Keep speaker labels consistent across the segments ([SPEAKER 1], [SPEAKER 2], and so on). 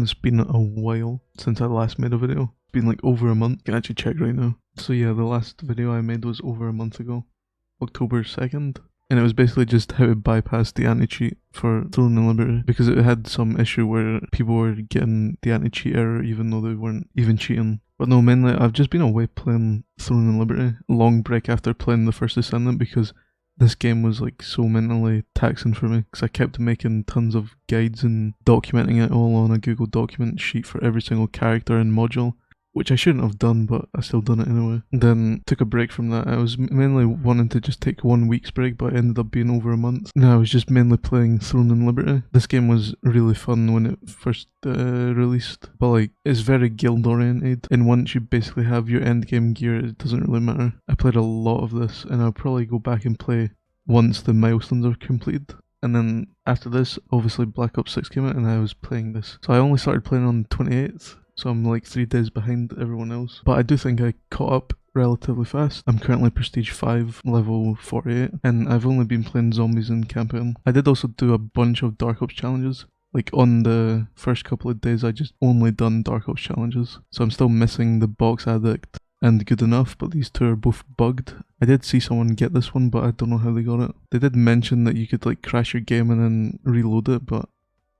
[SPEAKER 1] reckon it's been a while since I last made a video. It's been like over a month. You can actually check right now. So yeah, the last video I made was over a month ago, October 2nd. And it was basically just how to bypass the anti-cheat for Throne and Liberty, because it had some issue where people were getting the anti-cheat error even though they weren't even cheating. But no, mainly I've just been away playing Throne and Liberty. A long break after playing the first Ascendant because this game was like so mentally taxing for me, because I kept making tons of guides and documenting it all on a Google document sheet for every single character and module, which I shouldn't have done, but I still done it anyway. Then took a break from that. I was mainly wanting to just take 1 week's break, but it ended up being over a month. Now I was just mainly playing Throne and Liberty. This game was really fun when it first released, but like it's very guild oriented, and once you basically have your end game gear, it doesn't really matter. I played a lot of this, and I'll probably go back and play once the milestones are completed. And then after this, obviously Black Ops 6 came out, and I was playing this. So I only started playing on the 28th. So I'm like 3 days behind everyone else. But I do think I caught up relatively fast. I'm currently Prestige 5, level 48, and I've only been playing zombies and campaign. I did also do a bunch of Dark Ops challenges. Like on the first couple of days I just only done Dark Ops challenges. So I'm still missing the Box Addict and Good Enough, but these two are both bugged. I did see someone get this one, but I don't know how they got it. They did mention that you could like crash your game and then reload it, but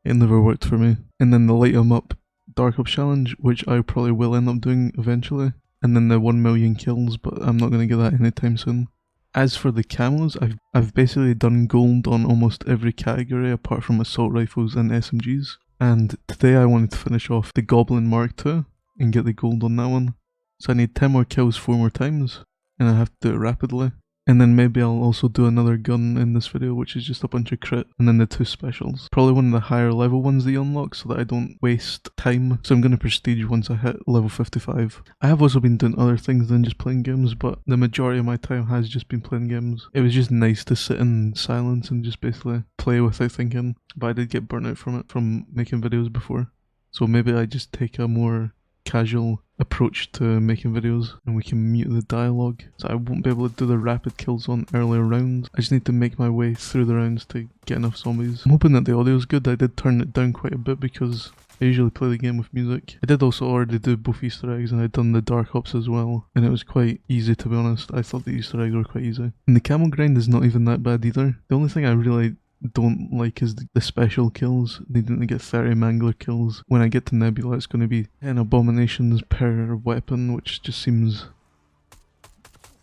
[SPEAKER 1] it never worked for me. And then the Light 'em Up Dark Ops challenge, which I probably will end up doing eventually, and then the 1 million kills, but I'm not going to get that anytime soon. As for the camos, I've basically done gold on almost every category apart from assault rifles and SMGs, and today I wanted to finish off the Goblin Mark II and get the gold on that one. So I need 10 more kills 4 more times, and I have to do it rapidly. And then maybe I'll also do another gun in this video, which is just a bunch of crit, and then the 2 specials. Probably one of the higher level ones that you unlock so that I don't waste time. So I'm going to prestige once I hit level 55. I have also been doing other things than just playing games, but the majority of my time has just been playing games. It was just nice to sit in silence and just basically play without thinking, but I did get burnt out from it from making videos before. So maybe I just take a more casual approach to making videos, and we can mute the dialogue, so I won't be able to do the rapid kills on earlier rounds. I just need to make my way through the rounds to get enough zombies. I'm hoping that the audio is good. I did turn it down quite a bit because I usually play the game with music. I did also already do both Easter eggs, and I'd done the Dark Ops as well, and it was quite easy, to be honest. I thought the Easter eggs were quite easy. And the CamoGrind is not even that bad either. The only thing I really don't like is the special kills, needing to get 30 mangler kills. When I get to Nebula, it's going to be 10 abominations per weapon, which just seems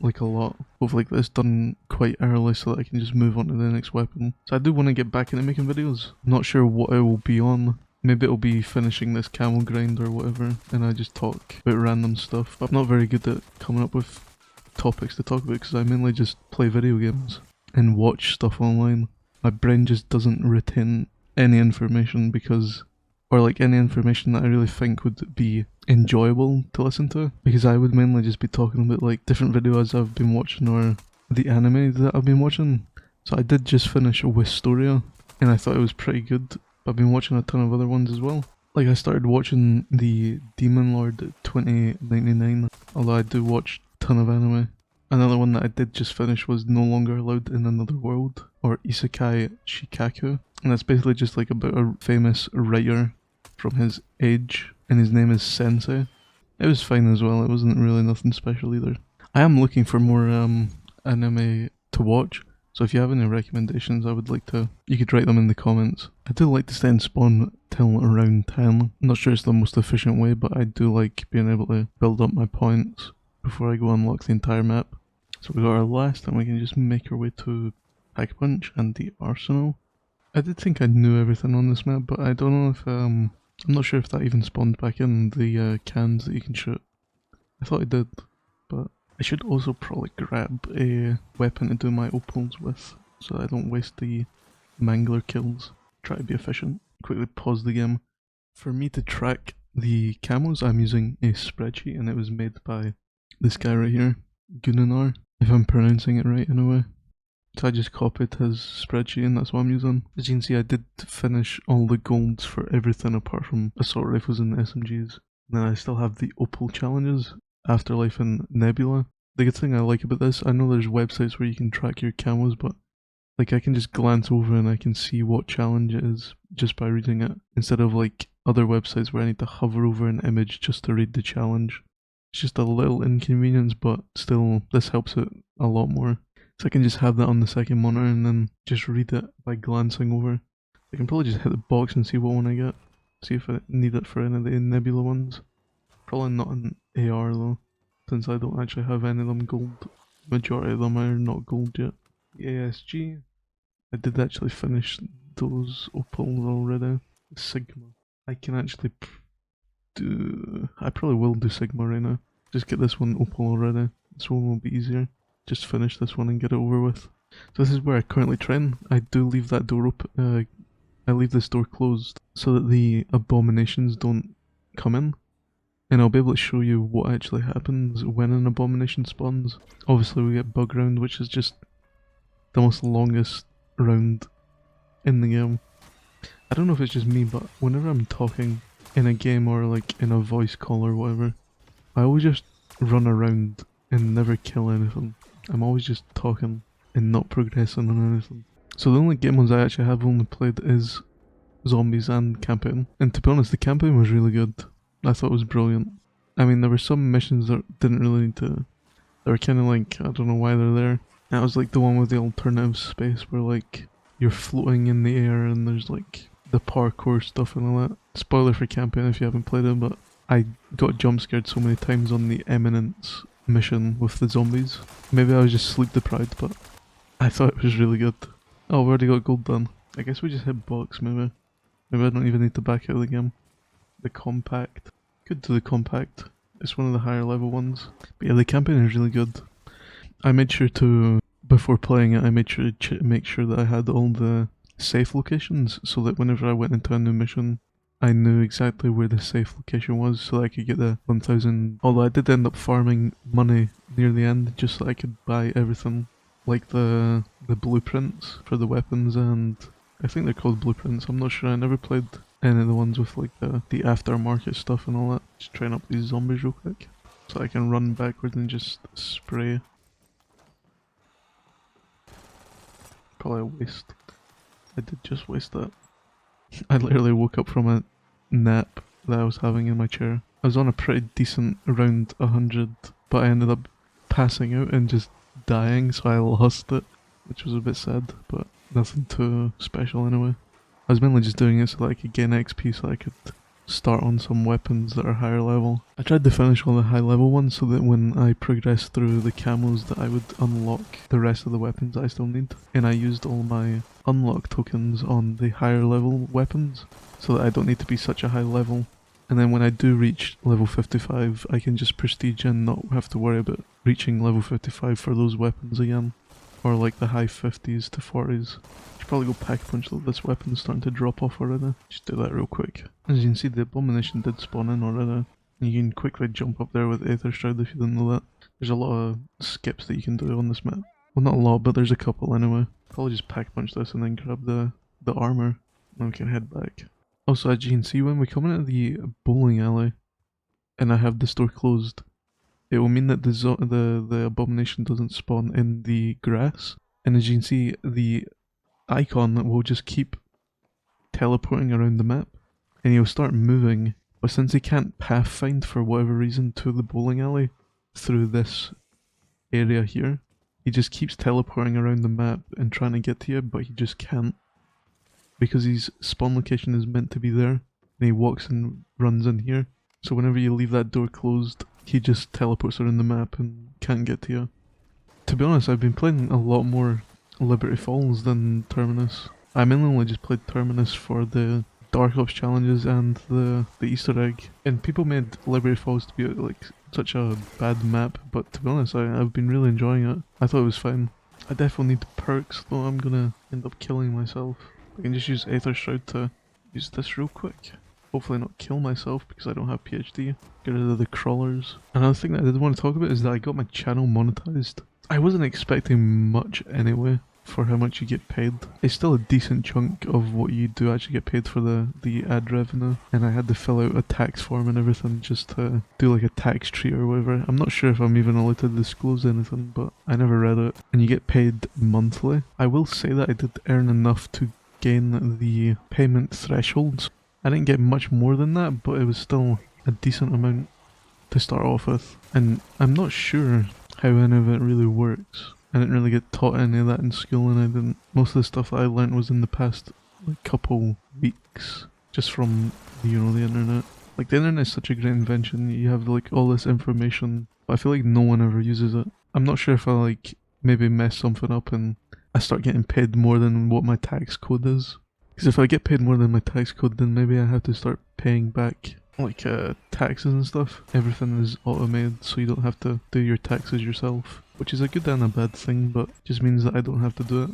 [SPEAKER 1] like a lot. Hopefully like this done quite early so that I can just move on to the next weapon. So I do want to get back into making videos. I'm not sure what I will be on. Maybe it'll be finishing this CamoGrind or whatever, and I just talk about random stuff. But I'm not very good at coming up with topics to talk about because I mainly just play video games and watch stuff online. My brain just doesn't retain any information or like any information that I really think would be enjoyable to listen to, because I would mainly just be talking about like different videos I've been watching or the anime that I've been watching. So I did just finish Wistoria, and I thought it was pretty good, but I've been watching a ton of other ones as well. Like I started watching the Demon Lord 2099, although I do watch a ton of anime. Another one that I did just finish was No Longer Allowed in Another World, or Isekai Shikaku, and that's basically just like about a famous writer from his age, and his name is Sensei. It was fine as well, it wasn't really nothing special either. I am looking for more anime to watch, so if you have any recommendations I would like to, you could write them in the comments. I do like to stay in spawn till around 10. I'm not sure it's the most efficient way, but I do like being able to build up my points before I go unlock the entire map. So we got our last, and we can just make our way to Pack Punch and the Arsenal. I did think I knew everything on this map, but I don't know if, I'm not sure if that even spawned back in the cans that you can shoot. I thought it did, but I should also probably grab a weapon to do my opals with, so I don't waste the mangler kills. Try to be efficient. Quickly pause the game. For me to track the camos, I'm using a spreadsheet, and it was made by this guy right here, Gunanar, if I'm pronouncing it right anyway. So I just copied his spreadsheet, and that's what I'm using. As you can see, I did finish all the golds for everything apart from assault rifles and SMGs. And then I still have the opal challenges, Afterlife and Nebula. The good thing I like about this, I know there's websites where you can track your camos, but like I can just glance over and I can see what challenge it is just by reading it, instead of like other websites where I need to hover over an image just to read the challenge. It's just a little inconvenience, but still, this helps it a lot more. So I can just have that on the second monitor and then just read it by glancing over. I can probably just hit the box and see what one I get. See if I need it for any of the Nebula ones. Probably not an AR though, since I don't actually have any of them gold. Majority of them are not gold yet. The ASG, I did actually finish those OPALs already. Sigma, I can actually I probably will do Sigma right now. Just get this one OPAL already. This one will be easier. Just finish this one and get it over with. So this is where I currently train. I do leave that door open. I leave this door closed so that the abominations don't come in. And I'll be able to show you what actually happens when an abomination spawns. Obviously we get bug round, which is just the most longest round in the game. I don't know if it's just me, but whenever I'm talking in a game or like in a voice call or whatever, I always just run around and never kill anything. I'm always just talking and not progressing on anything. So the only game ones I actually have only played is Zombies and Campaign. And to be honest, the Campaign was really good. I thought it was brilliant. I mean, there were some missions that didn't really need to... They were kind of like, I don't know why they're there. That was like the one with the alternative space where like you're floating in the air and there's like the parkour stuff and all that. Spoiler for Campaign if you haven't played it, but I got jump scared so many times on the Eminence mission with the zombies. Maybe I was just sleep deprived, but I thought it was really good. Oh, we already got gold done. I guess we just hit box maybe. Maybe I don't even need to back out of the game. The compact. Could do the compact. It's one of the higher level ones. But yeah, the campaign is really good. I made sure to, before playing it, I made sure to make sure that I had all the safe locations so that whenever I went into a new mission, I knew exactly where the safe location was so that I could get the 1000. Although I did end up farming money near the end just so I could buy everything. Like the blueprints for the weapons, and I think they're called blueprints. I'm not sure, I never played any of the ones with like the aftermarket stuff and all that. Just trying up these zombies real quick so I can run backwards and just spray. Probably a waste. I did just waste that. I literally woke up from a nap that I was having in my chair. I was on a pretty decent around 100, but I ended up passing out and just dying, so I lost it, which was a bit sad, but nothing too special anyway. I was mainly just doing it so that I could gain XP so I could start on some weapons that are higher level. I tried to finish all the high level ones so that when I progressed through the camos that I would unlock the rest of the weapons I still need. And I used all my unlock tokens on the higher level weapons so that I don't need to be such a high level. And then when I do reach level 55, I can just prestige and not have to worry about reaching level 55 for those weapons again. Or like the high 50s to 40s. Should probably go pack punch though, this weapon's starting to drop off already. Just do that real quick. As you can see, the abomination did spawn in already. And you can quickly jump up there with Aether Shroud if you didn't know that. There's a lot of skips that you can do on this map. Well, not a lot, but there's a couple anyway. Probably just pack punch this and then grab the armor. And then we can head back. Also, as you can see, when we come into the bowling alley and I have this door closed, it will mean that the abomination doesn't spawn in the grass. And as you can see, the icon will just keep teleporting around the map. And he'll start moving. But since he can't pathfind for whatever reason to the bowling alley through this area here, he just keeps teleporting around the map and trying to get to you, but he just can't. Because his spawn location is meant to be there, and he walks and runs in here. So whenever you leave that door closed, he just teleports around the map and can't get to you. To be honest, I've been playing a lot more LibertyFalls than Terminus. I mainly only just played Terminus for the Dark Ops challenges and the Easter egg. And people made LibertyFalls to be like such a bad map, but to be honest, I've been really enjoying it. I thought it was fine. I definitely need perks, though I'm gonna end up killing myself. I can just use Aether Shroud to use this real quick. Hopefully not kill myself because I don't have PhD. Get rid of the crawlers. Another thing that I did want to talk about is that I got my channel monetized. I wasn't expecting much anyway for how much you get paid. It's still a decent chunk of what you do actually get paid for the ad revenue. And I had to fill out a tax form and everything just to do like a tax tree or whatever. I'm not sure if I'm even allowed to disclose anything, but I never read it. And you get paid monthly. I will say that I did earn enough to gain the payment thresholds I didn't get much more than that, but it was still a decent amount to start off with. And I'm not sure how any of it really works. I didn't really get taught any of that in school, and I didn't. Most of the stuff that I learnt was in the past like couple weeks, just from the internet. Like the internet is such a great invention. You have like all this information, but I feel like no one ever uses it. I'm not sure if I like maybe mess something up and I start getting paid more than what my tax code is. Because if I get paid more than my tax code, then maybe I have to start paying back like taxes and stuff. Everything is automated, so you don't have to do your taxes yourself, which is a good and a bad thing, but just means that I don't have to do it.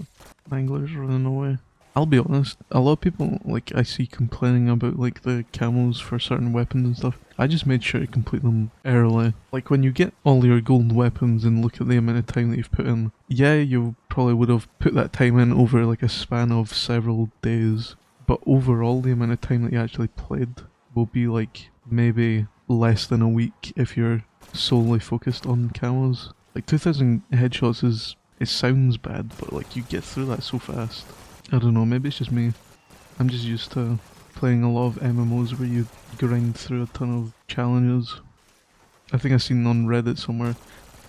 [SPEAKER 1] Anglers running away. I'll be honest, a lot of people like I see complaining about like the camos for certain weapons and stuff. I just made sure to complete them early. Like when you get all your gold weapons and look at the amount of time that you've put in, yeah, you probably would have put that time in over like a span of several days, but overall the amount of time that you actually played will be like maybe less than a week if you're solely focused on camos. Like 2000 headshots is, it sounds bad, but like you get through that so fast. I don't know, maybe it's just me. I'm just used to playing a lot of MMOs where you grind through a ton of challenges. I think I've seen on Reddit somewhere,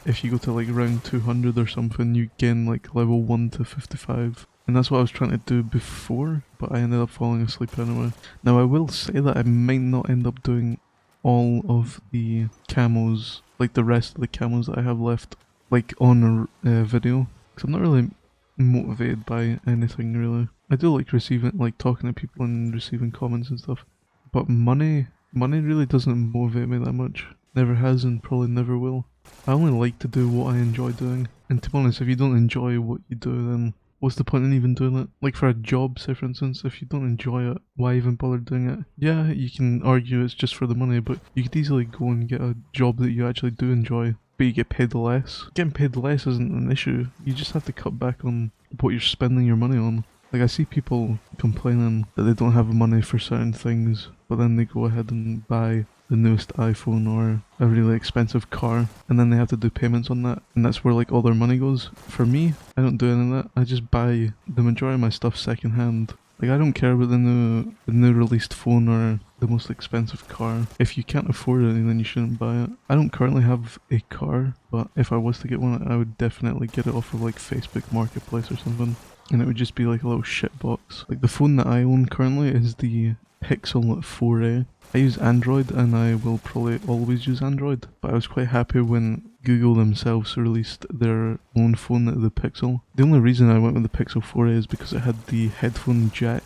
[SPEAKER 1] if you go to like round 200 or something, you gain like level 1 to 55. And that's what I was trying to do before, but I ended up falling asleep anyway. Now I will say that I might not end up doing all of the camos, like the rest of the camos that I have left, like on a video. Because I'm not really motivated by anything really. I do like talking to people and receiving comments and stuff, but money really doesn't motivate me that much. Never has and probably never will. I only like to do what I enjoy doing, and to be honest, if you don't enjoy what you do, then what's the point in even doing it? Like for a job, say for instance, if you don't enjoy it, why even bother doing it? Yeah, you can argue it's just for the money, but you could easily go and get a job that you actually do enjoy, but you get paid less. Getting paid less isn't an issue, you just have to cut back on what you're spending your money on. Like I see people complaining that they don't have money for certain things, but then they go ahead and buy the newest iPhone or a really expensive car, and then they have to do payments on that, and that's where like all their money goes. For me, I don't do any of that. I just buy the majority of my stuff secondhand. Like I don't care about the new released phone or the most expensive car. If you can't afford it, then you shouldn't buy it. I don't currently have a car, but if I was to get one, I would definitely get it off of like Facebook Marketplace or something. And it would just be like a little shit box. Like the phone that I own currently is the Pixel 4a. I use Android and I will probably always use Android, but I was quite happy when Google themselves released their own phone, the Pixel. The only reason I went with the Pixel 4a is because it had the headphone jack,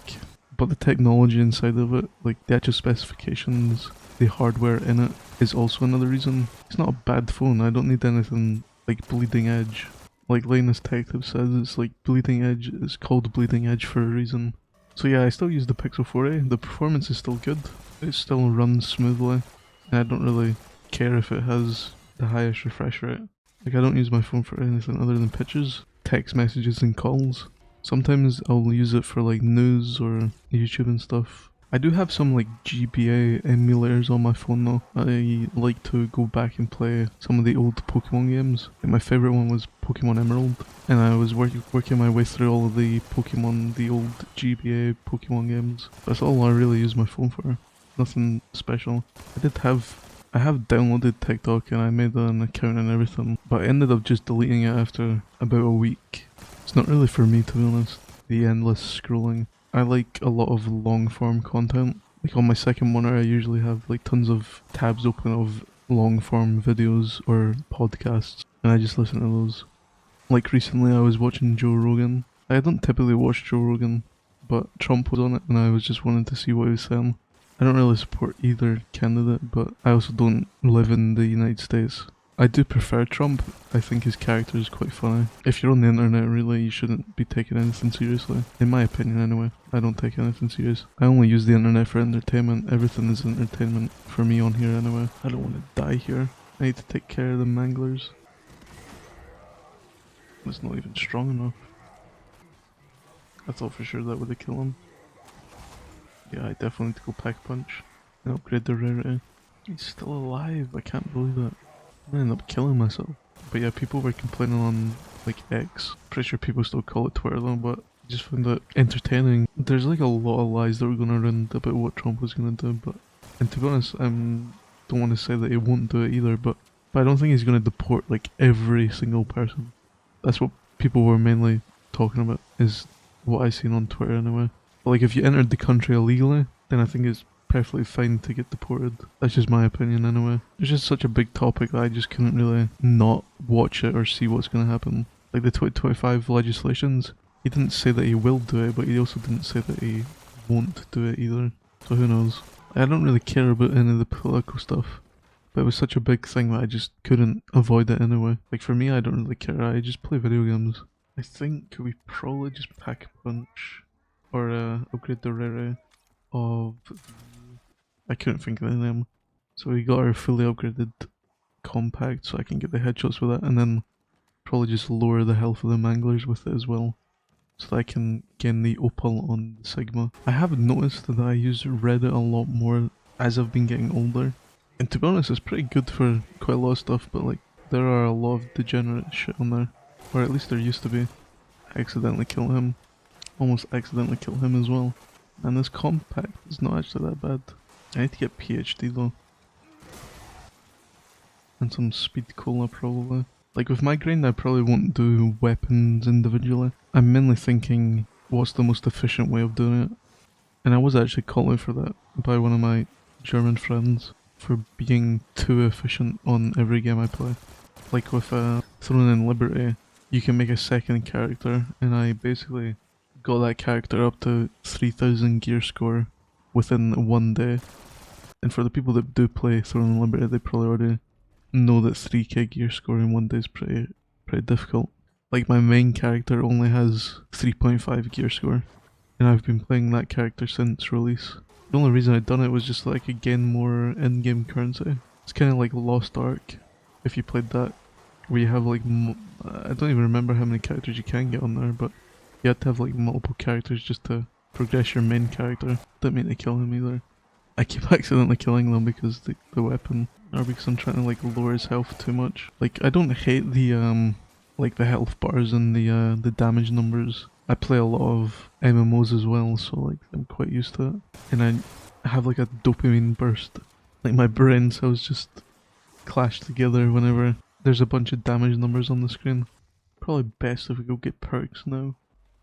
[SPEAKER 1] but the technology inside of it, like the actual specifications, the hardware in it, is also another reason. It's not a bad phone, I don't need anything like bleeding edge. Like Linus Detective says, it's like bleeding edge, it's called bleeding edge for a reason. So yeah, I still use the Pixel 4a, the performance is still good, it still runs smoothly, and I don't really care if it has the highest refresh rate. Like I don't use my phone for anything other than pictures, text messages and calls. Sometimes I'll use it for like news or YouTube and stuff. I do have some like GBA emulators on my phone though. I like to go back and play some of the old Pokemon games. Like my favourite one was Pokemon Emerald, and I was working my way through all of the old GBA Pokemon games. That's all I really use my phone for. Nothing special. I have downloaded TikTok and I made an account and everything, but I ended up just deleting it after about a week. It's not really for me, to be honest. The endless scrolling. I like a lot of long form content. Like on my second monitor I usually have like tons of tabs open of long form videos or podcasts, and I just listen to those. Like recently I was watching Joe Rogan. I don't typically watch Joe Rogan, but Trump was on it and I was just wanting to see what he was saying. I don't really support either candidate, but I also don't live in the United States. I do prefer Trump. I think his character is quite funny. If you're on the internet, really, you shouldn't be taking anything seriously. In my opinion, anyway. I don't take anything serious. I only use the internet for entertainment. Everything is entertainment for me on here anyway. I don't want to die here. I need to take care of the manglers. It's not even strong enough. I thought for sure that would have killed him. Yeah, I definitely need to go pack punch and upgrade the rarity. He's still alive, I can't believe it. I ended up killing myself. But yeah, people were complaining on like X. Pretty sure people still call it Twitter though, but just found it entertaining. There's like a lot of lies that were going around about what Trump was going to do, but, and to be honest, I don't want to say that he won't do it either, but I don't think he's going to deport like every single person. That's what people were mainly talking about, is what I seen on Twitter anyway. But like if you entered the country illegally, then I think it's perfectly fine to get deported. That's just my opinion anyway. It's just such a big topic that I just couldn't really not watch it or see what's going to happen. Like the 2025 legislations, he didn't say that he will do it, but he also didn't say that he won't do it either. So who knows? I don't really care about any of the political stuff, but it was such a big thing that I just couldn't avoid it anyway. Like for me, I don't really care, I just play video games. I think we probably just pack a punch, or upgrade the rarity of... I couldn't think of the name. So we got our fully upgraded compact so I can get the headshots with it, and then probably just lower the health of the manglers with it as well, so that I can gain the opal on the Sigma. I have noticed that I use Reddit a lot more as I've been getting older, and to be honest it's pretty good for quite a lot of stuff, but like there are a lot of degenerate shit on there, or at least there used to be. I accidentally kill him, almost accidentally kill him as well, and this compact is not actually that bad. I need to get PhD though, and some speed cola probably. Like with my grind I probably won't do weapons individually. I'm mainly thinking what's the most efficient way of doing it. And I was actually called out for that by one of my German friends for being too efficient on every game I play. Like with Throne in Liberty, you can make a second character, and I basically got that character up to 3000 gear score within 1 day. And for the people that do play Throne in Liberty, they probably already know that 3k gear score in 1 day is pretty difficult. Like my main character only has 3.5 gear score, and I've been playing that character since release. The only reason I'd done it was just so I could gain more in-game currency. It's kind of like Lost Ark, if you played that, where you have like, I don't even remember how many characters you can get on there, but you had to have like multiple characters just to progress your main character. Didn't mean to kill him either. I keep accidentally killing them because the weapon, or because I'm trying to like lower his health too much. Like I don't hate the like the health bars and the damage numbers. I play a lot of MMOs as well, so like I'm quite used to it. And I have like a dopamine burst. Like my brain cells just clash together whenever there's a bunch of damage numbers on the screen. Probably best if we go get perks now.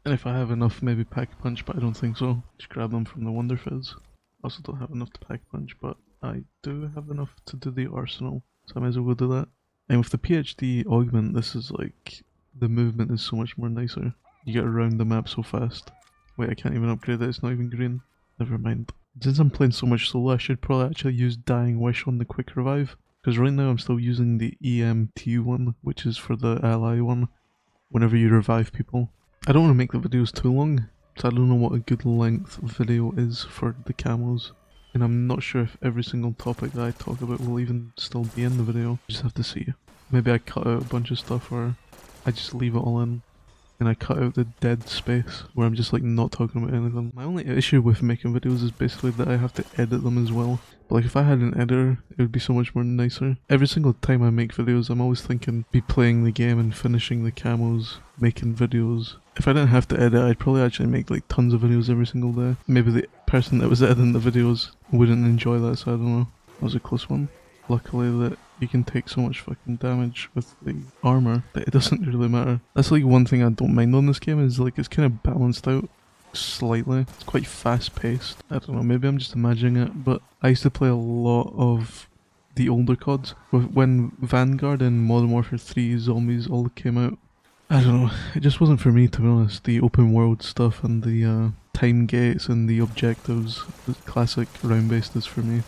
[SPEAKER 1] And if I have enough, maybe pack a punch, but I don't think so. Just grab them from the Wonder Fizz. I also don't have enough to pack punch, but I do have enough to do the arsenal, so I might as well go do that. And with the PhD augment, this is like, the movement is so much more nicer. You get around the map so fast. Wait, I can't even upgrade it, it's not even green. Never mind. Since I'm playing so much solo, I should probably actually use Dying Wish on the quick revive, because right now I'm still using the EMT one, which is for the ally one, whenever you revive people. I don't want to make the videos too long, so I don't know what a good length video is for the camos, and I'm not sure if every single topic that I talk about will even still be in the video. Just have to see. Maybe I cut out a bunch of stuff, or I just leave it all in, and I cut out the dead space where I'm just like not talking about anything. My only issue with making videos is basically that I have to edit them as well. But like if I had an editor, it would be so much more nicer. Every single time I make videos, I'm always thinking, be playing the game and finishing the camos, making videos. If I didn't have to edit, I'd probably actually make like tons of videos every single day. Maybe the person that was editing the videos wouldn't enjoy that, so I don't know. That was a close one. Luckily that you can take so much fucking damage with the armor that it doesn't really matter. That's like one thing I don't mind on this game, is like it's kind of balanced out slightly. It's quite fast paced. I don't know, maybe I'm just imagining it, but I used to play a lot of the older CODs. When Vanguard and Modern Warfare 3 Zombies all came out, I don't know, it just wasn't for me, to be honest. The open world stuff and the time gates and the objectives, the classic round based is for me.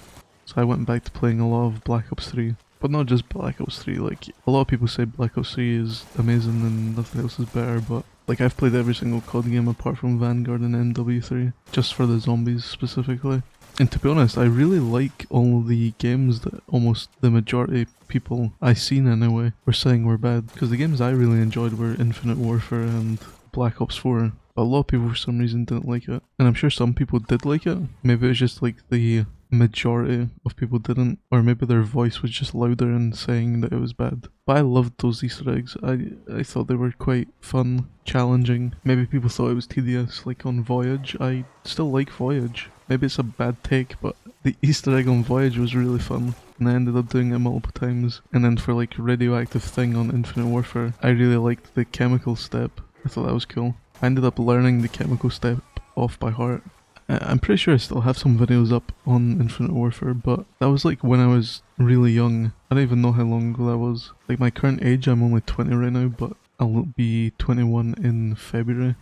[SPEAKER 1] So I went back to playing a lot of Black Ops 3. But not just Black Ops 3, like a lot of people say Black Ops 3 is amazing and nothing else is better, but like I've played every single COD game apart from Vanguard and MW3, just for the zombies specifically. And to be honest, I really like all the games that almost the majority of people I seen anyway were saying were bad, because the games I really enjoyed were Infinite Warfare and Black Ops 4. But a lot of people for some reason didn't like it, and I'm sure some people did like it. Maybe it was just like the majority of people didn't, or maybe their voice was just louder and saying that it was bad. But I loved those Easter eggs. I thought they were quite fun, challenging. Maybe people thought it was tedious, like on Voyage. I still like Voyage. Maybe it's a bad take, but the Easter egg on Voyage was really fun. And I ended up doing it multiple times. And then for like Radioactive Thing on Infinite Warfare, I really liked the chemical step. I thought that was cool. I ended up learning the chemical step off by heart. I'm pretty sure I still have some videos up on Infinite Warfare, but that was like when I was really young. I don't even know how long ago that was. Like my current age, I'm only 20 right now, but I'll be 21 in February.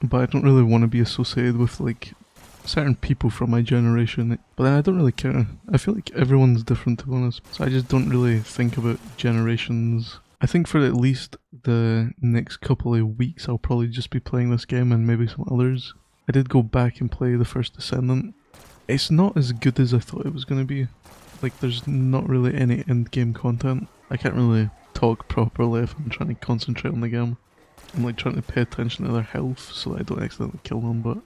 [SPEAKER 1] But I don't really want to be associated with like certain people from my generation, but then I don't really care. I feel like everyone's different, to be honest, so I just don't really think about generations. I think for at least the next couple of weeks I'll probably just be playing this game and maybe some others. I did go back and play the first Descendant. It's not as good as I thought it was going to be. Like there's not really any end game content. I can't really talk properly if I'm trying to concentrate on the game. I'm like trying to pay attention to their health so that I don't accidentally kill them, but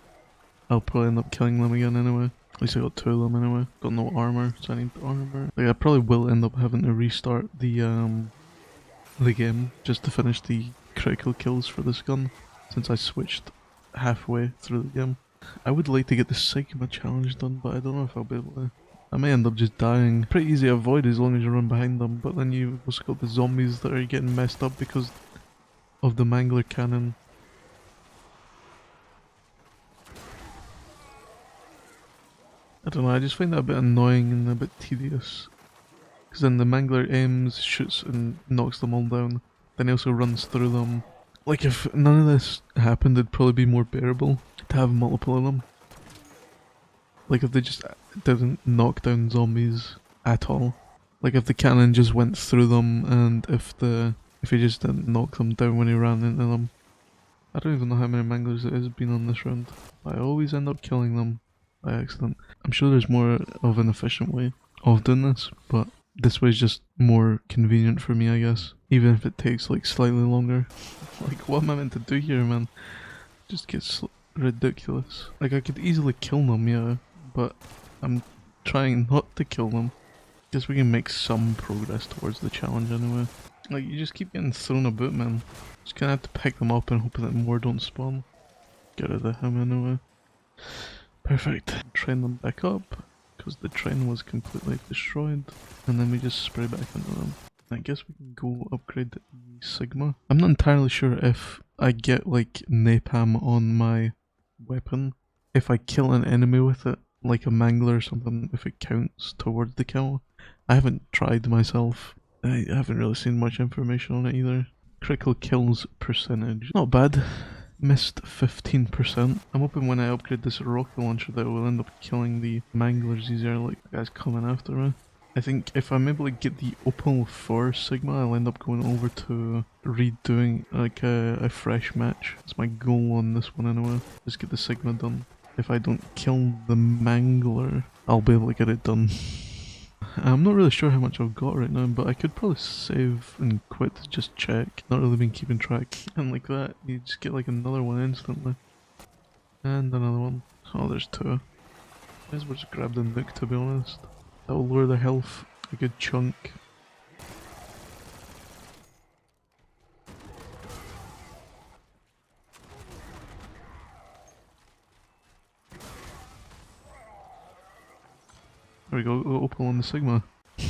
[SPEAKER 1] I'll probably end up killing them again anyway. At least I got 2 of them anyway. Got no armor, so I need armor. Like I probably will end up having to restart the game just to finish the critical kills for this gun, since I switched halfway through the game. I would like to get the Sigma challenge done, but I don't know if I'll be able to. I may end up just dying. Pretty easy to avoid as long as you run behind them, but then you've also got the zombies that are getting messed up because of the mangler cannon. I don't know, I just find that a bit annoying and a bit tedious. Because then the mangler aims, shoots and knocks them all down. Then he also runs through them. Like if none of this happened, it'd probably be more bearable to have multiple of them. Like if they just didn't knock down zombies at all. Like if the cannon just went through them and if he just didn't knock them down when he ran into them. I don't even know how many manglers it has been on this round. I always end up killing them by accident. I'm sure there's more of an efficient way of doing this, but this way is just more convenient for me, I guess. Even if it takes like slightly longer. Like what am I meant to do here, man? It just gets ridiculous. Like I could easily kill them, yeah, but I'm trying not to kill them. Guess we can make some progress towards the challenge anyway. Like you just keep getting thrown about, man. Just gonna have to pick them up and hope that more don't spawn. Get rid of him anyway. Perfect. Train them back up, because the train was completely destroyed. And then we just spray back into them. I guess we can go upgrade the Sigma. I'm not entirely sure if I get like napalm on my weapon. If I kill an enemy with it, like a mangler or something, if it counts towards the camo. I haven't tried myself. I haven't really seen much information on it either. Critical kills percentage. Not bad. Missed 15%. I'm hoping when I upgrade this rocket launcher that it will end up killing the manglers easier, like the guys coming after me. I think if I'm able to get the OPAL for Sigma, I'll end up going over to redoing like a fresh match. That's my goal on this one anyway. Just get the Sigma done. If I don't kill the mangler, I'll be able to get it done. I'm not really sure how much I've got right now, but I could probably save and quit to just check. Not really been keeping track. And like that, you just get like another one instantly. And another one. Oh, there's 2. Might as well just grab the nuke, to be honest. That will lower their health a good chunk. There we go, OPAL on the Sigma.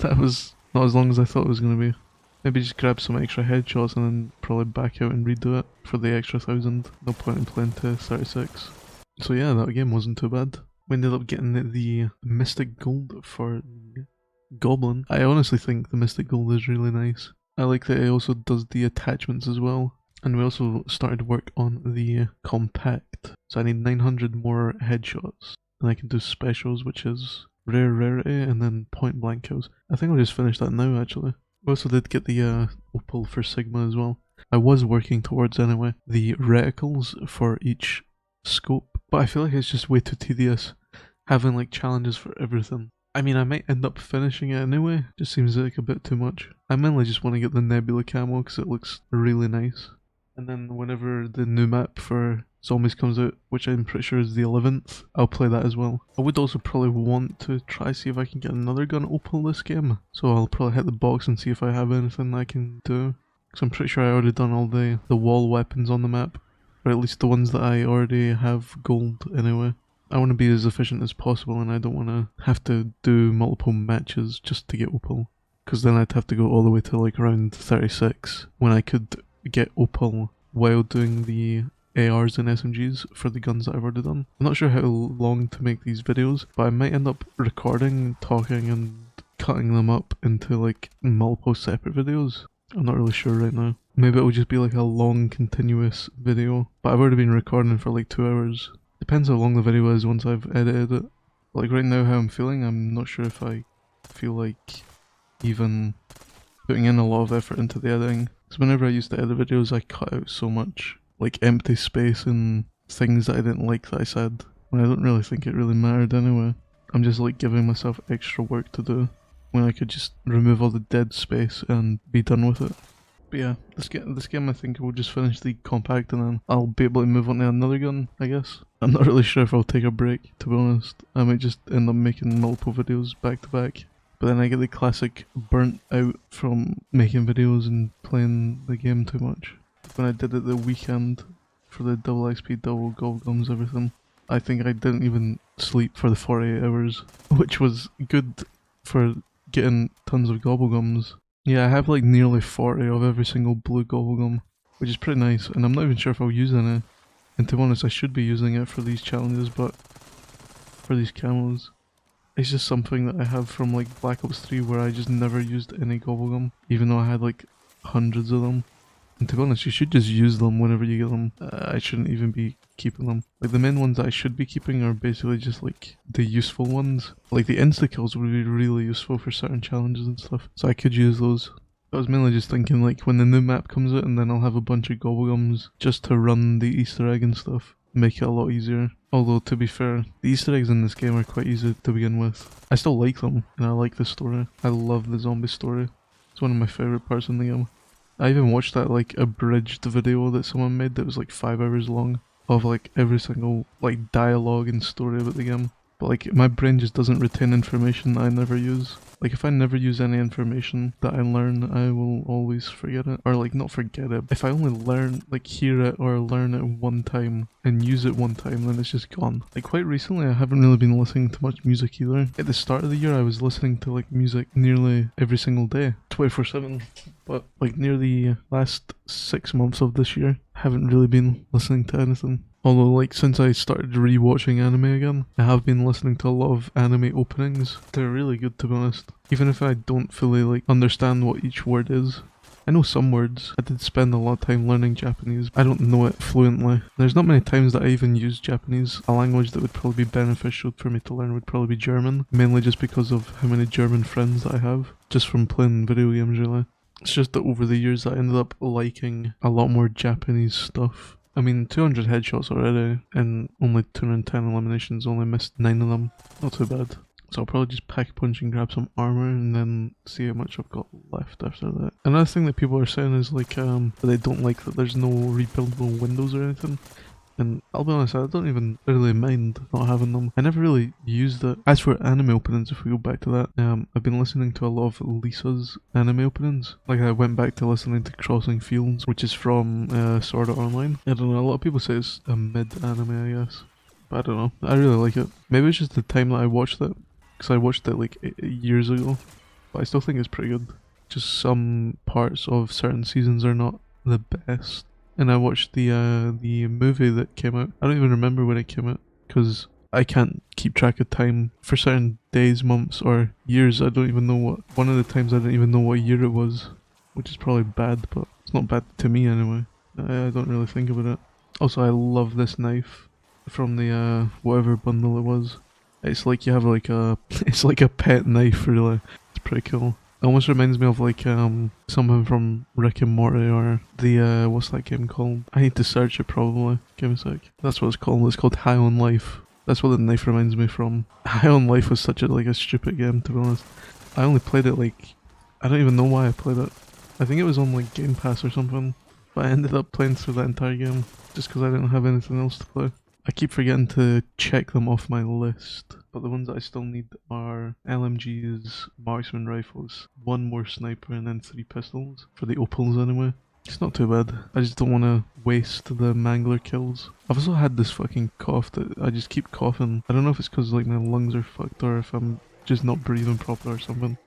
[SPEAKER 1] That was not as long as I thought it was going to be. Maybe just grab some extra headshots and then probably back out and redo it for the extra 1,000. No point in playing to 36. So yeah, that game wasn't too bad. We ended up getting the Mystic Gold for the Goblin. I honestly think the Mystic Gold is really nice. I like that it also does the attachments as well. And we also started work on the Compact. So I need 900 more headshots. And I can do specials, which is rare rarity and then point blank kills. I think I'll just finish that now actually. We also did get the OPAL for Sigma as well. I was working towards anyway the reticles for each scope, but I feel like it's just way too tedious having like challenges for everything. I mean, I might end up finishing it anyway, just seems like a bit too much. I mainly just want to get the Nebula Camo because it looks really nice. And then whenever the new map for Zombies comes out, which I'm pretty sure is the 11th, I'll play that as well. I would also probably want to try see if I can get another gun OPAL this game. So I'll probably hit the box and see if I have anything I can do. Because I'm pretty sure I already done all the wall weapons on the map. Or at least the ones that I already have gold anyway. I want to be as efficient as possible and I don't want to have to do multiple matches just to get OPAL. Because then I'd have to go all the way to like around 36 when I could get OPAL while doing the ARs and SMGs for the guns that I've already done. I'm not sure how long to make these videos, but I might end up recording, talking and cutting them up into like multiple separate videos. I'm not really sure right now. Maybe it will just be like a long continuous video, but I've already been recording for like 2 hours. Depends how long the video is once I've edited it. Like right now how I'm feeling, I'm not sure if I feel like even putting in a lot of effort into the editing. Because whenever I used to edit videos I cut out so much like empty space and things that I didn't like that I said. And I don't really think it really mattered anyway. I'm just like giving myself extra work to do when I could just remove all the dead space and be done with it. But yeah, this game I think we'll just finish the compact and then I'll be able to move on to another gun, I guess. I'm not really sure if I'll take a break, to be honest. I might just end up making multiple videos back to back. But then I get the classic burnt out from making videos and playing the game too much. When I did it the weekend for the double XP, double gold gums, everything, I think I didn't even sleep for the 48 hours, which was good for getting tons of gobblegums. Yeah, I have like nearly 40 of every single blue gobblegum, which is pretty nice, and I'm not even sure if I'll use any. And to be honest, I should be using it for these challenges, but for these camos, it's just something that I have from like Black Ops 3 where I just never used any gobblegum, even though I had like hundreds of them. And to be honest, you should just use them whenever you get them. I shouldn't even be keeping them. Like the main ones that I should be keeping are basically just like the useful ones. Like the insta-kills would be really useful for certain challenges and stuff. So I could use those. I was mainly just thinking like when the new map comes out and then I'll have a bunch of gobblegums just to run the Easter egg and stuff. Make it a lot easier. Although to be fair, the Easter eggs in this game are quite easy to begin with. I still like them and I like the story. I love the zombie story. It's one of my favourite parts in the game. I even watched that like abridged video that someone made that was like 5 hours long of like every single like dialogue and story about the game. But like my brain just doesn't retain information that I never use. Like if I never use any information that I learn, I will always forget it. Or like not forget it. If I only learn, like hear it or learn it one time and use it one time, then it's just gone. Like quite recently I haven't really been listening to much music either. At the start of the year I was listening to like music nearly every single day, 24/7. But like near the last 6 months of this year, I haven't really been listening to anything. Although like since I started rewatching anime again, I have been listening to a lot of anime openings. They're really good to be honest. Even if I don't fully like understand what each word is. I know some words. I did spend a lot of time learning Japanese. I don't know it fluently. There's not many times that I even use Japanese. A language that would probably be beneficial for me to learn would probably be German. Mainly just because of how many German friends that I have. Just from playing video games really. It's just that over the years I ended up liking a lot more Japanese stuff. I mean, 200 headshots already, and only 210 eliminations, only missed 9 of them. Not too bad. So I'll probably just pack a punch and grab some armor and then see how much I've got left after that. Another thing that people are saying is like, that they don't like that there's no rebuildable windows or anything. And I'll be honest, I don't even really mind not having them. I never really used it. As for anime openings, if we go back to that, I've been listening to a lot of Lisa's anime openings. Like I went back to listening to Crossing Fields, which is from Sword Art Online. I don't know, a lot of people say it's a mid-anime, I guess. But I don't know, I really like it. Maybe it's just the time that I watched it. Because I watched it like years ago. But I still think it's pretty good. Just some parts of certain seasons are not the best. And I watched the movie that came out. I don't even remember when it came out because I can't keep track of time for certain days, months, or years. I don't even know what. One of the times I didn't even know what year it was, which is probably bad, but it's not bad to me anyway. I don't really think about it. Also, I love this knife from the whatever bundle it was. It's like you have like a, it's like a pet knife really. It's pretty cool. It almost reminds me of like something from Rick and Morty or the what's that game called? I need to search it probably. Give me a sec. That's what it's called. It's called High on Life. That's what the knife reminds me from. High on Life was such a stupid game to be honest. I only played it like I don't even know why I played it. I think it was on like Game Pass or something. But I ended up playing through that entire game just because I didn't have anything else to play. I keep forgetting to check them off my list, but the ones that I still need are LMGs, marksman rifles, 1 more sniper, and then 3 pistols, for the OPALs anyway. It's not too bad. I just don't want to waste the mangler kills. I've also had this fucking cough that I just keep coughing. I don't know if it's because like my lungs are fucked or if I'm just not breathing properly or something.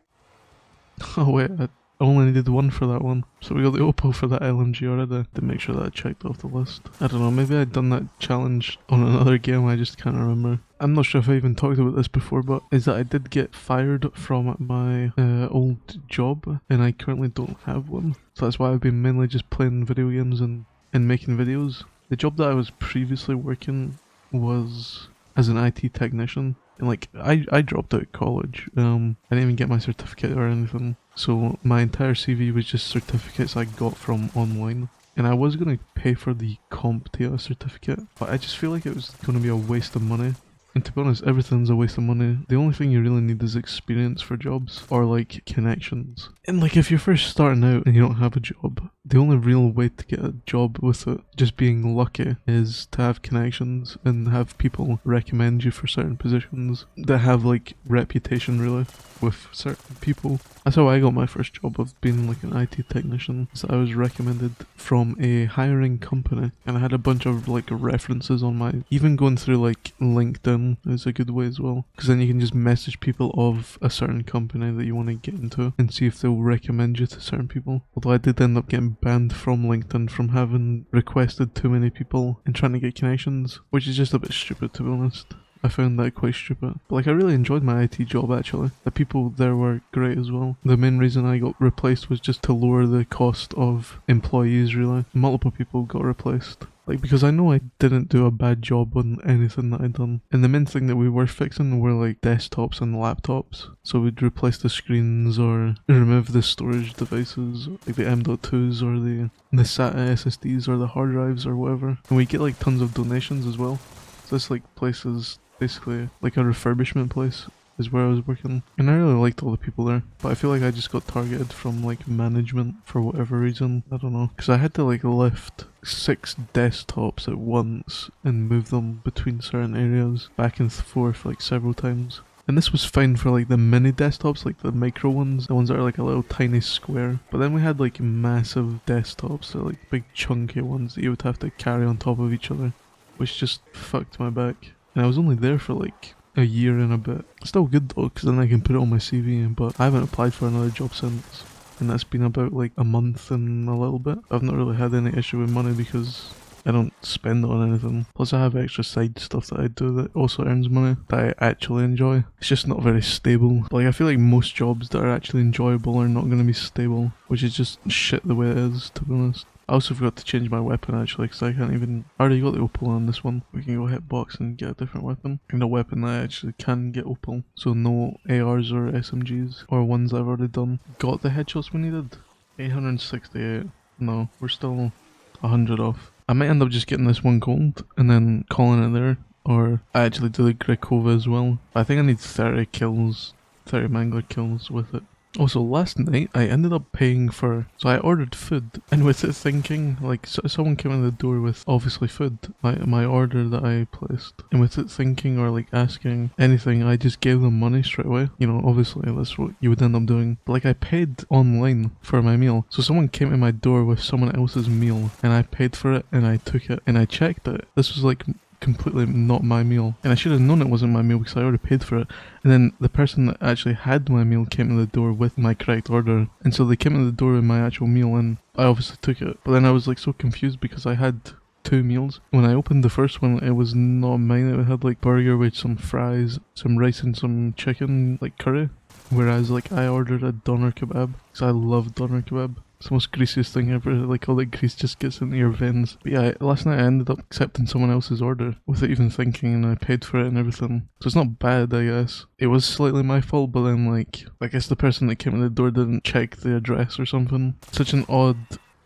[SPEAKER 1] Oh wait, I only needed 1 for that one. So we got the OPAL for that LMG already. To make sure that I checked off the list. I don't know, maybe I'd done that challenge on another game, I just can't remember. I'm not sure if I even talked about this before, but is that I did get fired from my old job, and I currently don't have one. So that's why I've been mainly just playing video games and making videos. The job that I was previously working was as an IT technician. And like, I dropped out of college. I didn't even get my certificate or anything. So my entire CV was just certificates I got from online. And I was going to pay for the CompTIA certificate, but I just feel like it was going to be a waste of money. And to be honest, everything's a waste of money. The only thing you really need is experience for jobs, or like connections. And like if you're first starting out and you don't have a job, the only real way to get a job with it, just being lucky, is to have connections and have people recommend you for certain positions that have like reputation really with certain people. That's how I got my first job of being like an IT technician. So I was recommended from a hiring company, and I had a bunch of like references on my, even going through like LinkedIn is a good way as well, because then you can just message people of a certain company that you want to get into and see if they'll recommend you to certain people. Although I did end up getting banned from LinkedIn from having requested too many people and trying to get connections, which is just a bit stupid to be honest. I found that quite stupid. But like I really enjoyed my IT job actually. The people there were great as well. The main reason I got replaced was just to lower the cost of employees really. Multiple people got replaced. Like because I know I didn't do a bad job on anything that I'd done. And the main thing that we were fixing were like desktops and laptops. So we'd replace the screens or remove the storage devices, like the M.2s or the SATA SSDs or the hard drives or whatever. And we get like tons of donations as well. So this like place is basically like a refurbishment place is where I was working, and I really liked all the people there, but I feel like I just got targeted from like management for whatever reason. I don't know, because I had to like lift 6 desktops at once and move them between certain areas back and forth like several times. And this was fine for like the mini desktops, like the micro ones, the ones that are like a little tiny square. But then we had like massive desktops, so like big chunky ones that you would have to carry on top of each other, which just fucked my back. And I was only there for like a year and a bit. Still good though, because then I can put it on my CV, but I haven't applied for another job since. And that's been about like a month and a little bit. I've not really had any issue with money because I don't spend it on anything. Plus I have extra side stuff that I do that also earns money that I actually enjoy. It's just not very stable. But like I feel like most jobs that are actually enjoyable are not going to be stable, which is just shit the way it is, to be honest. I also forgot to change my weapon actually, because I can't even... I already got the OPAL on this one. We can go hitbox and get a different weapon. And a weapon that I actually can get OPAL. So no ARs or SMGs, or ones I've already done. Got the headshots we needed. 868. No, we're still 100 off. I might end up just getting this one gold, and then calling it there. Or I actually do the Grekova as well. I think I need 30 kills, 30 mangler kills with it. Also, last night I ended up paying for, so I ordered food, and with it thinking, like, someone came in the door with obviously food, my order that I placed, and with it thinking or like asking anything, I just gave them money straight away. You know, obviously that's what you would end up doing. But like I paid online for my meal, so someone came to my door with someone else's meal, and I paid for it, and I took it, and I checked it. This was like completely not my meal, and I should have known it wasn't my meal because I already paid for it. And then the person that actually had my meal came to the door with my correct order, and so they came to the door with my actual meal, and I obviously took it. But then I was like so confused because I had 2 meals. When I opened the first one, it was not mine. It had like burger with some fries, some rice and some chicken, like curry, whereas like I ordered a doner kebab because I love doner kebab. It's the most greasiest thing ever, like all the grease just gets into your veins. But yeah, last night I ended up accepting someone else's order without even thinking, and I paid for it and everything. So it's not bad, I guess. It was slightly my fault, but then like, I guess the person that came in the door didn't check the address or something. Such an odd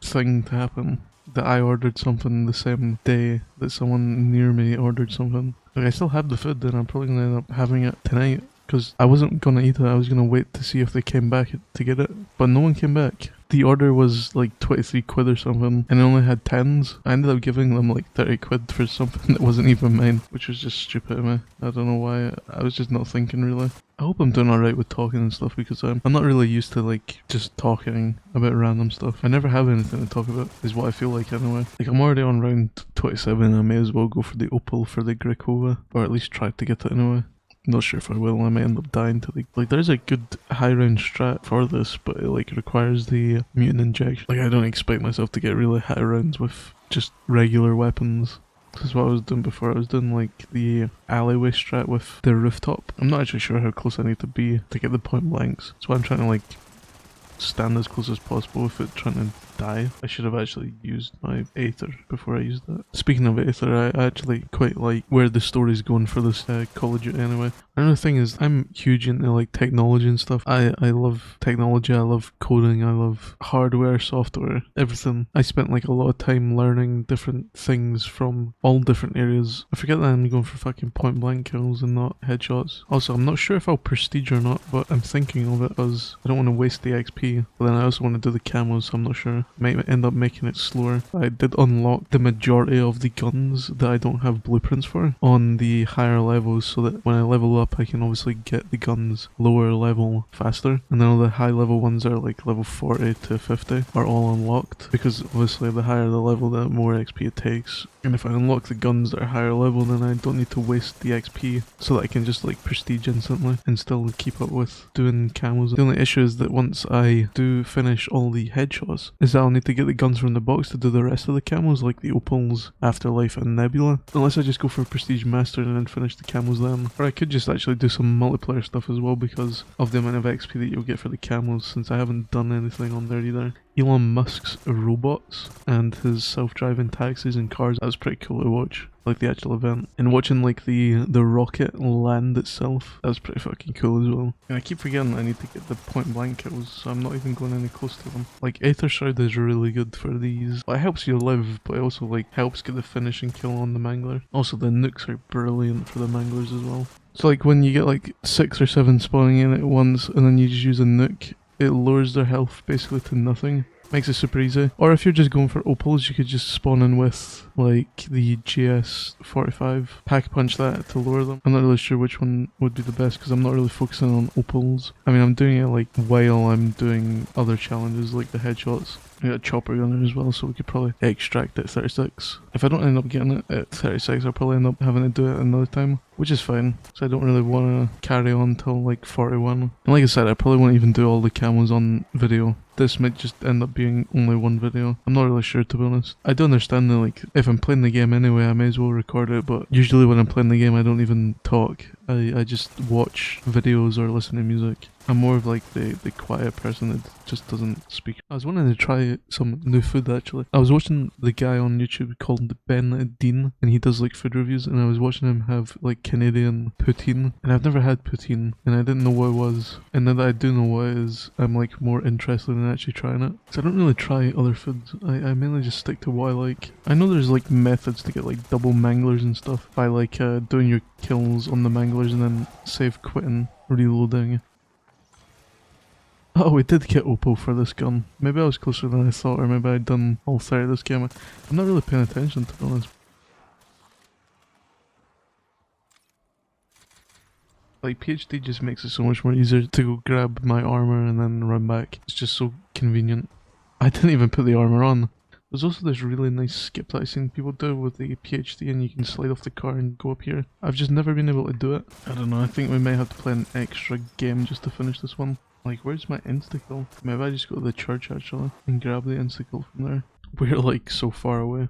[SPEAKER 1] thing to happen, that I ordered something the same day that someone near me ordered something. Like I still have the food, and I'm probably gonna end up having it tonight. Because I wasn't gonna eat it, I was gonna wait to see if they came back to get it. But no one came back. the order was like 23 quid or something, and I only had 10s. I ended up giving them like 30 quid for something that wasn't even mine, which was just stupid of me. I don't know why. I was just not thinking really. I hope I'm doing alright with talking and stuff, because I'm not really used to like just talking about random stuff. I never have anything to talk about, is what I feel like anyway. Like I'm already on round 27, I may as well go for the OPAL for the Grikova, or at least try to get it anyway. Not sure if I will, I may end up dying to like there's a good high round strat for this, but it like requires the mutant injection. Like I don't expect myself to get really high rounds with just regular weapons. This is what I was doing before. I was doing like the alleyway strat with the rooftop. I'm not actually sure how close I need to be to get the point blanks. So I'm trying to like stand as close as possible with it, trying to die. I should have actually used my Aether before I used that. Speaking of Aether, I actually quite like where the story's going for this Call of Duty anyway. Another thing is, I'm huge into like technology and stuff. I love technology, I love coding, I love hardware, software, everything. I spent like a lot of time learning different things from all different areas. I forget that I'm going for fucking point blank kills and not headshots. Also, I'm not sure if I'll prestige or not, but I'm thinking of it because I don't want to waste the XP. But then I also want to do the camos, so I'm not sure. Might end up making it slower. I did unlock the majority of the guns that I don't have blueprints for on the higher levels, so that when I level up I can obviously get the guns lower level faster. And then all the high level ones are like level 40 to 50 are all unlocked, because obviously the higher the level, the more XP it takes. And if I unlock the guns that are higher level, then I don't need to waste the XP, so that I can just like prestige instantly and still keep up with doing camos. The only issue is that once I do finish all the headshots, is that I'll need to get the guns from the box to do the rest of the camos, like the OPALs, Afterlife and Nebula. Unless I just go for Prestige Master and then finish the camos then. Or I could just actually do some multiplayer stuff as well, because of the amount of XP that you'll get for the camos, since I haven't done anything on there either. Elon Musk's robots and his self-driving taxis and cars, that was pretty cool to watch, like the actual event. And watching like the rocket land itself, that was pretty fucking cool as well. And I keep forgetting I need to get the point blank kills, so I'm not even going any close to them. Like Aether Shroud is really good for these. Well, it helps you live, but it also like helps get the finishing kill on the Mangler. Also the nukes are brilliant for the Manglers as well. So like when you get like 6 or 7 spawning in at once and then you just use a nuke, it lowers their health basically to nothing. Makes it super easy. Or if you're just going for opals, you could just spawn in with like the GS45, pack punch that to lower them. I'm not really sure which one would be the best, because I'm not really focusing on opals. I mean, I'm doing it like while I'm doing other challenges like the headshots. We got a chopper gunner as well, so we could probably extract at 36. If I don't end up getting it at 36, I'll probably end up having to do it another time, which is fine, so I don't really want to carry on till like 41. And like I said, I probably won't even do all the camos on video. This might just end up being only one video. I'm not really sure, to be honest. I do understand that like, if I'm playing the game anyway, I may as well record it, but usually when I'm playing the game I don't even talk. I just watch videos or listen to music. I'm more of like the quiet person that just doesn't speak. I was wanting to try some new food actually. I was watching the guy on YouTube called Ben Dean, and he does like food reviews, and I was watching him have like Canadian poutine, and I've never had poutine and I didn't know what it was, and now that I do know what it is, I'm like more interested in actually trying it. So I don't really try other foods. I mainly just stick to what I like. I know there's like methods to get like double manglers and stuff by like doing your kills on the manglers and then save quitting, reloading. Oh, we did get opal for this gun. Maybe I was closer than I thought, or maybe I'd done all 3 of this game. I'm not really paying attention, to be honest. Like, PhD just makes it so much more easier to go grab my armor and then run back. It's just so convenient. I didn't even put the armor on. There's also this really nice skip that I've seen people do with the PhD, and you can slide off the car and go up here. I've just never been able to do it. I don't know, I think we may have to play an extra game just to finish this one. Like, where's my insta-kill? Maybe I just go to the church actually and grab the insta-kill from there. We're like so far away.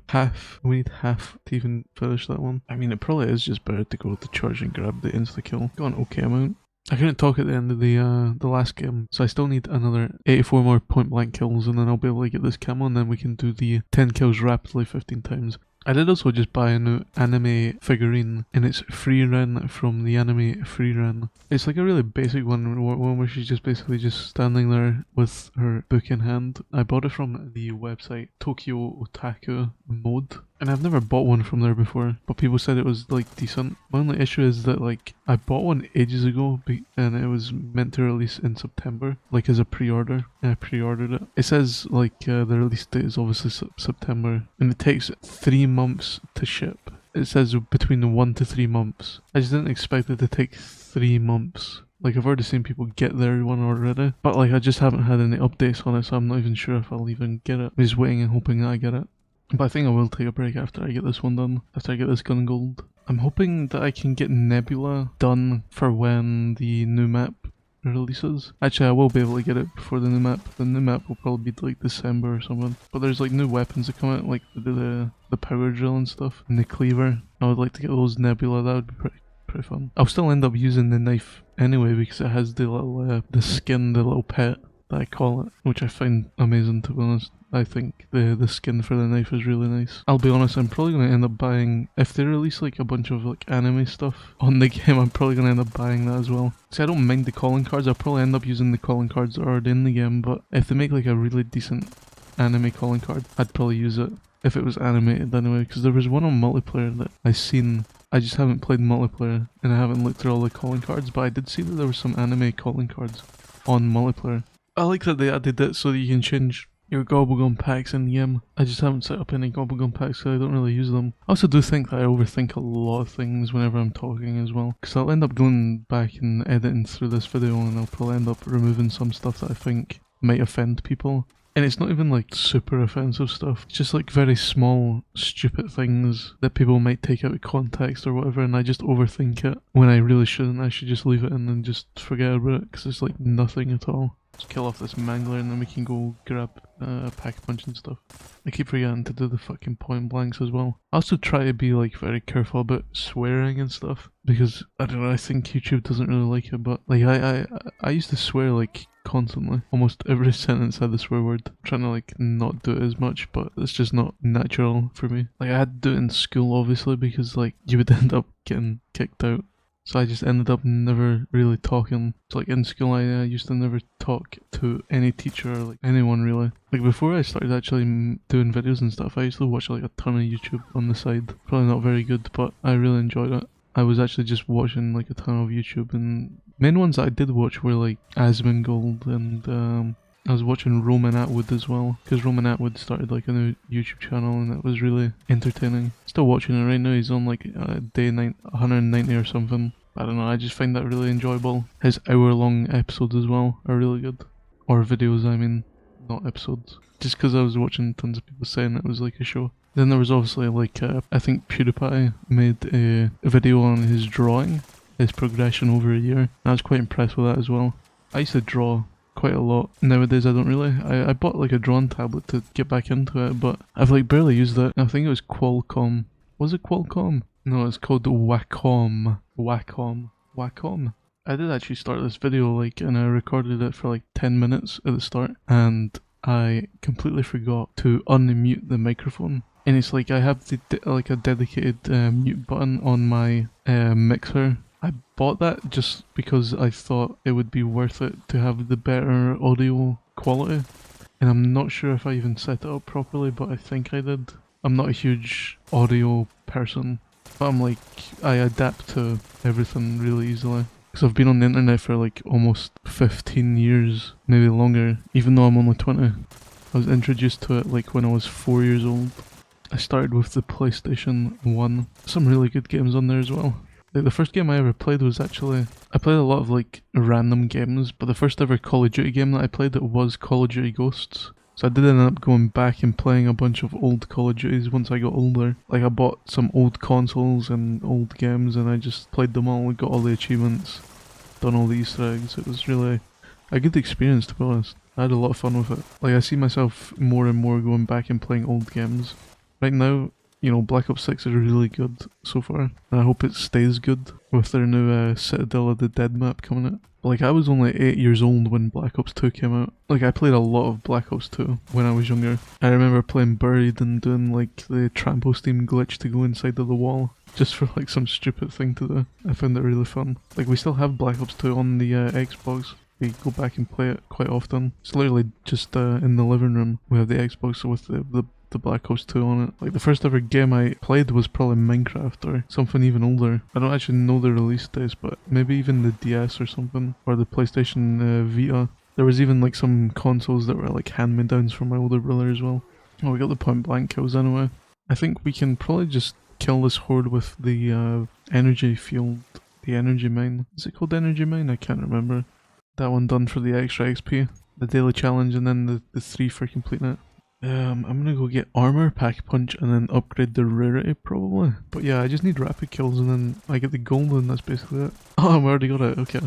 [SPEAKER 1] We need half to even finish that one. I mean, it probably is just better to go to the church and grab the insta-kill. Got an okay amount. I couldn't talk at the end of the last game, so I still need another 84 more point blank kills, and then I'll be able to get this camo, and then we can do the 10 kills rapidly 15 times. I did also just buy a new anime figurine, and it's Free Ren from the anime Free Ren. It's like a really basic one where she's just basically just standing there with her book in hand. I bought it from the website Tokyo Otaku Mode. And I've never bought one from there before, but people said it was like decent. My only issue is that like I bought one ages ago and it was meant to release in September, like as a pre-order, and I pre-ordered it. It says like the release date is obviously September, and it takes 3 months to ship. It says between 1 to 3 months. I just didn't expect it to take 3 months. Like, I've already seen people get their one already, but like I just haven't had any updates on it, so I'm not even sure if I'll even get it. I'm just waiting and hoping that I get it. But I think I will take a break after I get this one done, after I get this gun gold. I'm hoping that I can get Nebula done for when the new map releases. Actually, I will be able to get it before the new map. The new map will probably be like December or something. But there's like new weapons that come out, like the power drill and stuff, and the cleaver. I would like to get those Nebula. That would be pretty fun. I'll still end up using the knife anyway because it has the little the skin, the little pet that I call it, which I find amazing, to be honest. I think the skin for the knife is really nice. I'll be honest, I'm probably going to end up buying, if they release like a bunch of like anime stuff on the game, I'm probably going to end up buying that as well. See, I don't mind the calling cards, I'll probably end up using the calling cards that are already in the game, but if they make like a really decent anime calling card, I'd probably use it if it was animated anyway, because there was one on multiplayer that I seen. I just haven't played multiplayer and I haven't looked through all the calling cards, but I did see that there were some anime calling cards on multiplayer. I like that they added it so that you can change your gobblegum packs in the game. I just haven't set up any gobblegum packs, so I don't really use them. I also do think that I overthink a lot of things whenever I'm talking as well, because I'll end up going back and editing through this video and I'll probably end up removing some stuff that I think might offend people. And it's not even like super offensive stuff, it's just like very small, stupid things that people might take out of context or whatever, and I just overthink it when I really shouldn't. I should just leave it in and just forget about it, because it's like nothing at all. Just kill off this mangler and then we can go grab a pack punch and stuff. I keep forgetting to do the fucking point blanks as well. I also try to be like very careful about swearing and stuff, because I don't know, I think YouTube doesn't really like it, but like I used to swear like constantly. Almost every sentence had the swear word. I'm trying to like not do it as much, but it's just not natural for me. Like I had to do it in school obviously, because like you would end up getting kicked out. So I just ended up never really talking. So like in school I used to never talk to any teacher or like anyone really. Like before I started actually doing videos and stuff, I used to watch like a ton of YouTube on the side. Probably not very good, but I really enjoyed it. I was actually just watching like a ton of YouTube, and main ones that I did watch were like Asmongold, and I was watching Roman Atwood as well, because Roman Atwood started like a new YouTube channel and it was really entertaining. Still watching it right now, he's on like day 190 or something. I don't know, I just find that really enjoyable. His hour-long episodes as well are really good. Or videos, I mean, not episodes. Just because I was watching tons of people saying it was like a show. Then there was obviously like, I think PewDiePie made a video on his drawing, his progression over a year. And I was quite impressed with that as well. I used to draw quite a lot. Nowadays I don't really. I bought like a drawing tablet to get back into it, but I've like barely used it. I think it was Qualcomm. Was it Qualcomm? No, it's called Wacom. Wacom. I did actually start this video like, and I recorded it for like 10 minutes at the start, and I completely forgot to unmute the microphone. And it's like I have the like a dedicated mute button on my mixer. I bought that just because I thought it would be worth it to have the better audio quality, and I'm not sure if I even set it up properly, but I think I did. I'm not a huge audio person, but I'm like, I adapt to everything really easily. Because I've been on the internet for like almost 15 years, maybe longer, even though I'm only 20. I was introduced to it like when I was 4 years old. I started with the PlayStation 1. Some really good games on there as well. Like the first game I ever played was actually, I played a lot of like random games, but the first ever Call of Duty game that I played, it was Call of Duty Ghosts. So I did end up going back and playing a bunch of old Call of Duties once I got older. Like I bought some old consoles and old games and I just played them all, got all the achievements, done all the Easter eggs. It was really a good experience, to be honest. I had a lot of fun with it. Like I see myself more and more going back and playing old games. Right now, you know, Black Ops 6 is really good so far, and I hope it stays good with their new Citadel of the Dead map coming out. But like I was only 8 years old when Black Ops 2 came out. Like I played a lot of Black Ops 2 when I was younger. I remember playing Buried and doing like the trampo steam glitch to go inside of the wall, just for like some stupid thing to do. I found it really fun. Like we still have Black Ops 2 on the Xbox. We go back and play it quite often. It's literally just in the living room. We have the Xbox with the the Black Ops 2 on it. Like the first ever game I played was probably Minecraft or something even older. I don't actually know the release dates, but maybe even the DS or something, or the PlayStation Vita. There was even like some consoles that were like hand-me-downs from my older brother as well. Oh, we got the point blank kills anyway. I think we can probably just kill this horde with the energy field, the energy mine. Is it called energy mine? I can't remember. That one done for the extra XP, the daily challenge, and then the 3 for completing it. I'm gonna go get armor, pack punch, and then upgrade the rarity probably. But yeah, I just need rapid kills and then I get the gold and that's basically it. Oh, I already got it, okay.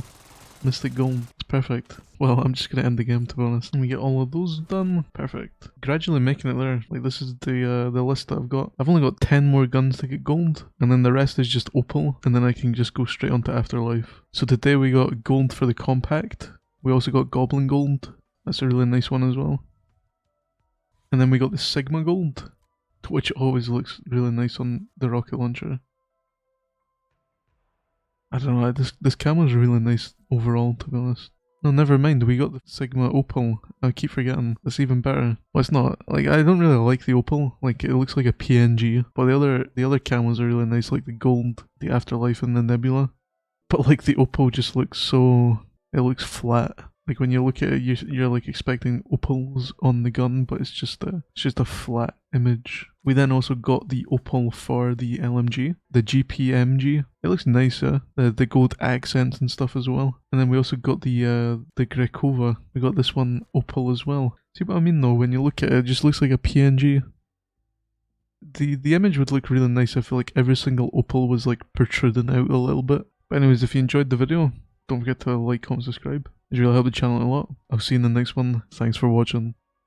[SPEAKER 1] Mystic gold, it's perfect. Well, I'm just gonna end the game to be honest. And we get all of those done, perfect. Gradually making it there. Like this is the list that I've got. I've only got 10 more guns to get gold, and then the rest is just opal, and then I can just go straight onto Afterlife. So today we got gold for the compact. We also got goblin gold. That's a really nice one as well. And then we got the Sigma gold, which always looks really nice on the rocket launcher. I don't know, this camera's really nice overall, to be honest. No, never mind, we got the Sigma Opal. I keep forgetting, that's even better. Well, it's not, like, I don't really like the Opal, like, it looks like a PNG. But the other camos are really nice, like the gold, the Afterlife, and the Nebula. But like, the Opal just looks so, it looks flat. Like when you look at it, you're like expecting opals on the gun, but it's just a flat image. We then also got the opal for the LMG, the GPMG. It looks nicer, the gold accents and stuff as well. And then we also got the Grekova. We got this one opal as well. See what I mean though? When you look at it, it just looks like a PNG. The image would look really nice if like every single opal was like protruding out a little bit. But anyways, if you enjoyed the video, don't forget to like, comment, subscribe. It really helped the channel a lot. I'll see you in the next one. Thanks for watching.